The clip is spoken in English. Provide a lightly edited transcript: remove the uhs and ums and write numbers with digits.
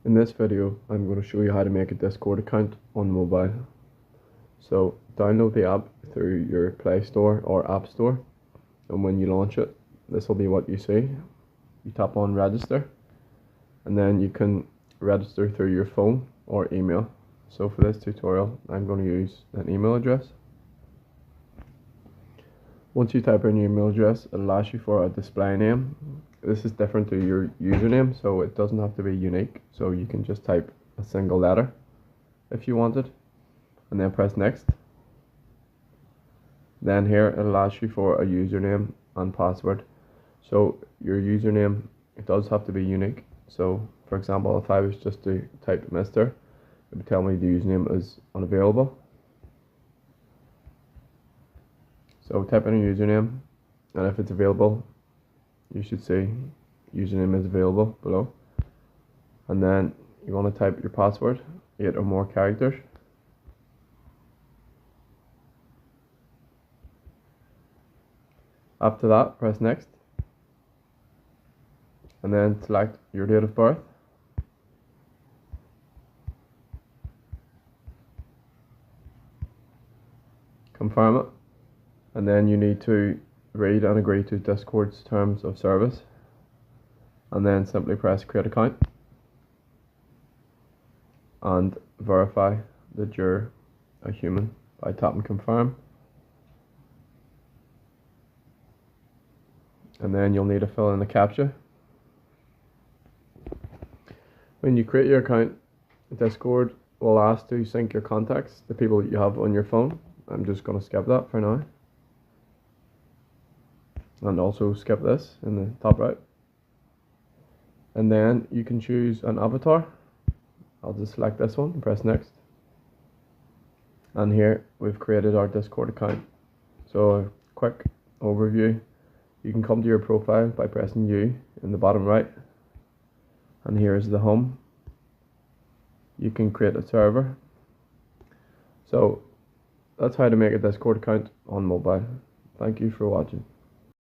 In this video, I'm going to show you how to make a Discord account on mobile. So download the app through your Play Store or App Store, and when you launch it, this will be what you see. You tap on register, and then you can register through your phone or email. So for this tutorial, I'm going to use an email address. Once you type in your email address, it'll ask you for a display name. This is different to your username, so it doesn't have to be unique. So you can just type a single letter if you wanted, and then press next. Then here it'll ask you for a username and password. So your username, it does have to be unique. So for example, if I was just to type Mr., it would tell me the username is unavailable. So type in a username, and if it's available, you should see username is available below. And then you want to type your password, 8 or more characters. After that, press next, and then select your date of birth. Confirm it, and then you need to read and agree to Discord's terms of service, and then simply press create account and verify that you're a human by tapping confirm. And then you'll need to fill in the captcha. When you create your account, Discord will ask to sync your contacts, the people that you have on your phone. I'm just going to skip that for now. And also skip this in the top right. And then you can choose an avatar. I'll just select this one and press next. And here we've created our Discord account. So a quick overview. You can come to your profile by pressing U in the bottom right. And here's the home. You can create a server. So that's how to make a Discord account on mobile. Thank you for watching.